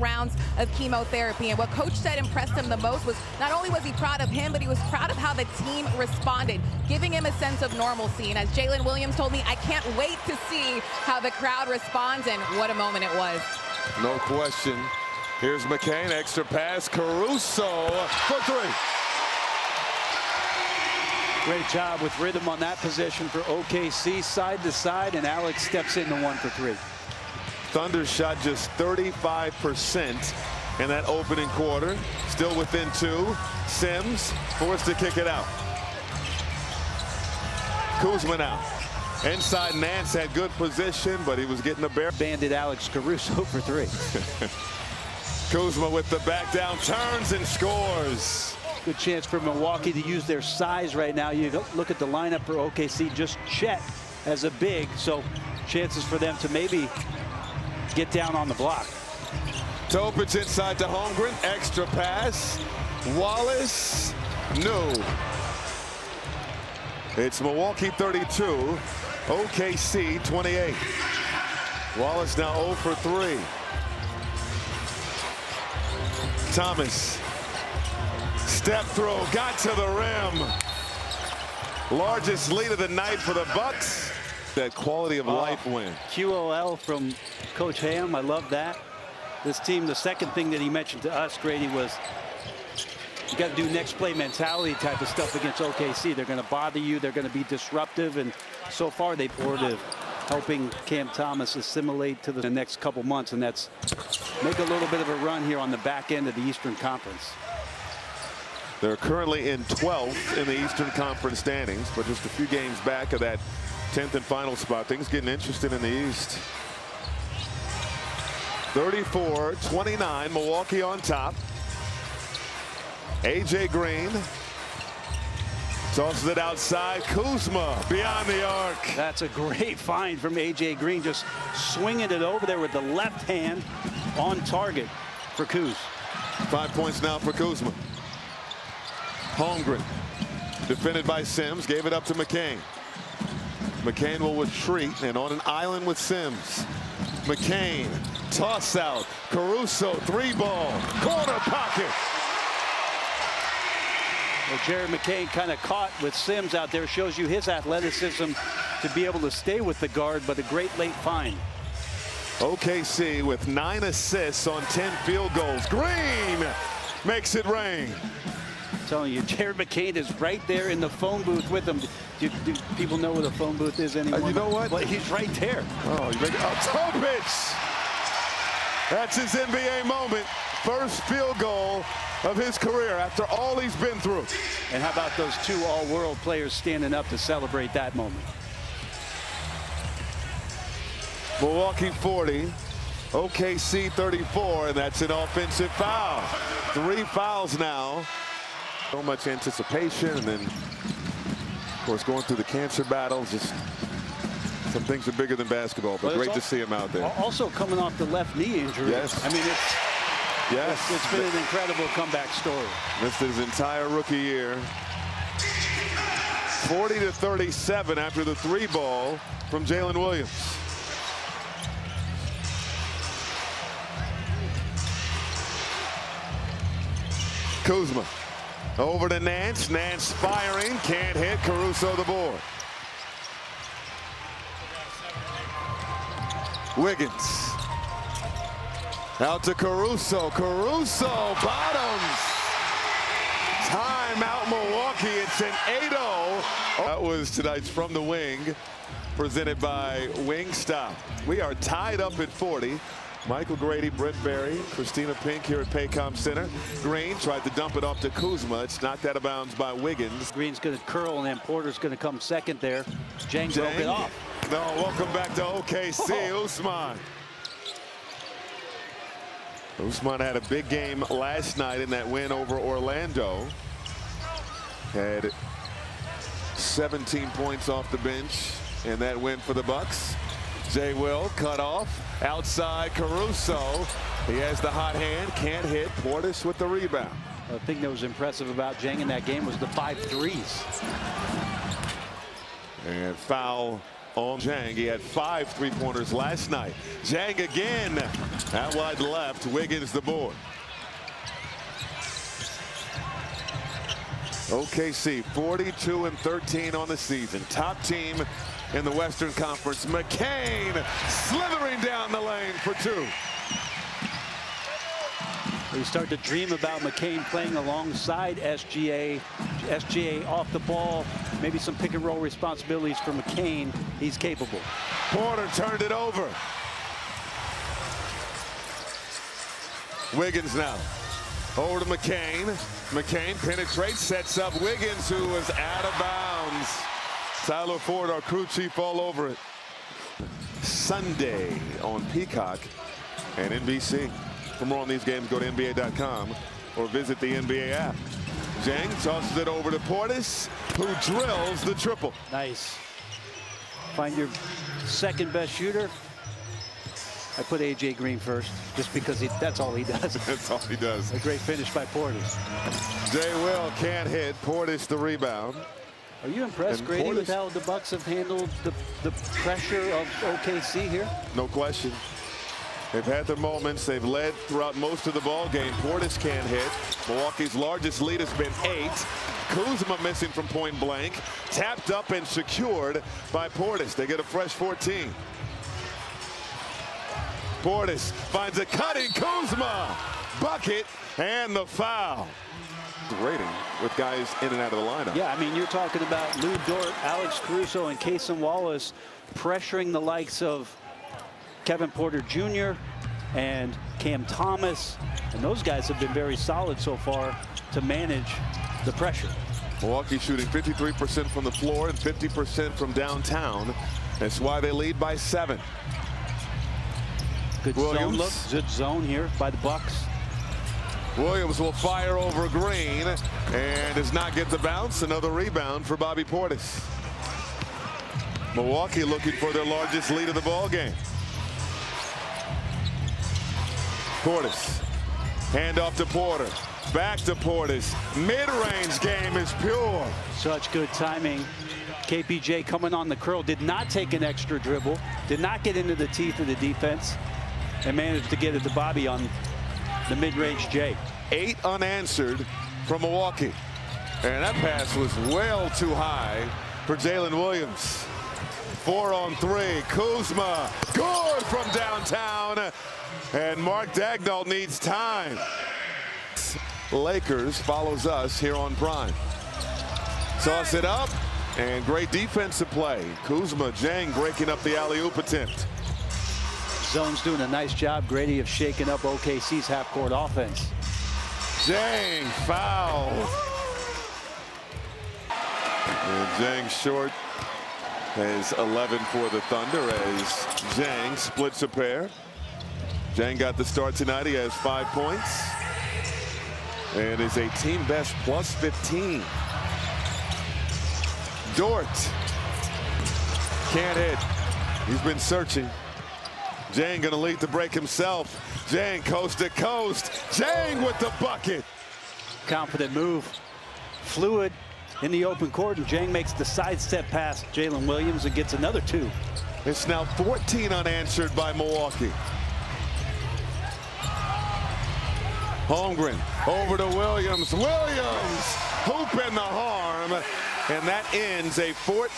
rounds of chemotherapy. And what Coach said impressed him the most was not only was he proud of him, but he was proud of how the team responded, giving him a sense of normalcy. And as Jalen Williams told me, I can't wait to see how the crowd responds, and what a moment it was. No question. Here's McCain, extra pass, Caruso for three. Great job with rhythm on that possession for OKC, side to side, and Alex steps into 1 for 3. Thunder shot just 35% in that opening quarter. Still within 2. Sims forced to kick it out. Kuzma now. Inside, Nance had good position, but he was getting a bare. Banded Alex Caruso for 3. Kuzma with the back down, turns and scores. Good chance for Milwaukee to use their size right now. You look at the lineup for OKC, just Chet as a big, so chances for them to maybe get down on the block. Topic inside to Holmgren, extra pass. Wallace, no. It's Milwaukee 32, OKC 28. Wallace now 0 for 3. Thomas. Step throw, got to the rim. Largest lead of the night for the Bucks. That quality of life win. QOL from Coach Ham, I love that. This team, the second thing that he mentioned to us, Grady, was you got to do next play mentality type of stuff against OKC. They're going to bother you. They're going to be disruptive. And so far, they've ordered helping Cam Thomas assimilate to the next couple months. And that's make a little bit of a run here on the back end of the Eastern Conference. They're currently in 12th in the Eastern Conference standings, but just a few games back of that 10th and final spot. Things getting interesting in the East. 34-29, Milwaukee on top. A.J. Green tosses it outside. Kuzma beyond the arc. That's a great find from A.J. Green, just swinging it over there with the left hand on target for Kuz. 5 points now for Kuzma. Holmgren defended by Sims, gave it up to McCain. McCain will retreat and on an island with Sims. McCain, toss out. Caruso, 3-ball, corner pocket. Well, Jared McCain kind of caught with Sims out there. Shows you his athleticism to be able to stay with the guard, but a great late find. OKC with 9 assists on 10 field goals. Green makes it rain. I'm telling you, Jared McCain is right there in the phone booth with him. Do people know where the phone booth is anymore? You know what? Well, he's right there. Oh, Topic! That's his NBA moment. First field goal of his career after all he's been through. And how about those 2 all-world players standing up to celebrate that moment? Milwaukee 40, OKC 34, and that's an offensive foul. 3 fouls now. So much anticipation, and then, of course, going through the cancer battle. Just some things are bigger than basketball, but great to see him out there. Also coming off the left knee injury. Yes. I mean, it's been an incredible comeback story. Missed his entire rookie year. 40-37 after the 3-ball from Jalen Williams. Kuzma over to Nance. Nance firing, can't hit. Caruso the board. Wiggins out to Caruso. Caruso bottoms. Timeout Milwaukee. It's an 8-0. That was tonight's From the Wing, presented by Wingstop. We are tied up at 40. Michael Grady, Brent Barry, Christina Pink here at Paycom Center. Green tried to dump it off to Kuzma. It's knocked out of bounds by Wiggins. Green's going to curl, and then Porter's going to come second there. Jang broke it off. No, welcome back to OKC. Usman. Usman had a big game last night in that win over Orlando. Had 17 points off the bench in that win for the Bucks. Jay Will cut off. Outside Caruso. He has the hot hand. Can't hit. Portis with the rebound. The thing that was impressive about Jang in that game was the 5 threes. And foul on Zhang. He had 5 3-pointers last night. Zhang again. Out wide left. Wiggins the board. OKC 42-13 on the season. Top team in the Western Conference. McCain slithering down the lane for 2. You start to dream about McCain playing alongside SGA. SGA off the ball. Maybe some pick and roll responsibilities for McCain. He's capable. Porter turned it over. Wiggins now. Over to McCain. McCain penetrates, sets up Wiggins, who was out of bounds. Tyler Ford, our crew chief, all over it. Sunday on Peacock and NBC. For more on these games, go to NBA.com or visit the NBA app. Zhang tosses it over to Portis, who drills the triple. Nice. Find your second best shooter. I put AJ Green first, just because that's all he does. That's all he does. A great finish by Portis. Jay Will can't hit. Portis the rebound. Are you impressed, Grady, with how the Bucks have handled the pressure of OKC here? No question. They've had their moments. They've led throughout most of the ball game. Portis can't hit. Milwaukee's largest lead has been 8. Kuzma missing from point blank. Tapped up and secured by Portis. They get a fresh 14. Portis finds a cutting Kuzma. Bucket and the foul. Rating with guys in and out of the lineup. Yeah, I mean, you're talking about Lou Dort, Alex Caruso, and Cason Wallace pressuring the likes of Kevin Porter Jr. and Cam Thomas. And those guys have been very solid so far to manage the pressure. Milwaukee shooting 53% from the floor and 50% from downtown. That's why they lead by 7. Good zone look. Good zone here by the Bucks. Williams will fire over Green and does not get the bounce. Another rebound for Bobby Portis. Milwaukee looking for their largest lead of the ball game. Portis. Hand off to Porter. Back to Portis. Mid-range game is pure. Such good timing. KPJ coming on the curl. Did not take an extra dribble. Did not get into the teeth of the defense. And managed to get it to Bobby on the mid-range J. 8 unanswered from Milwaukee. And that pass was well too high for Jalen Williams. 4 on 3. Kuzma. Good from downtown. And Mark Daigneault needs time. Lakers follows us here on Prime. Toss it up. And great defensive play. Kuzma, Zhang breaking up the alley-oop attempt. Zone's doing a nice job, Grady, of shaking up OKC's half-court offense. Zhang foul. And Zhang short has 11 for the Thunder as Zhang splits a pair. Zhang got the start tonight. He has 5 points and is a team best plus 15. Dort can't hit. He's been searching. Zhang gonna lead the break himself. Zhang coast to coast. Zhang with the bucket. Confident move. Fluid in the open court, and Zhang makes the sidestep pass. Jalen Williams and gets another 2. It's now 14 unanswered by Milwaukee. Holmgren over to Williams. Williams hoop in the harm, and that ends a 14.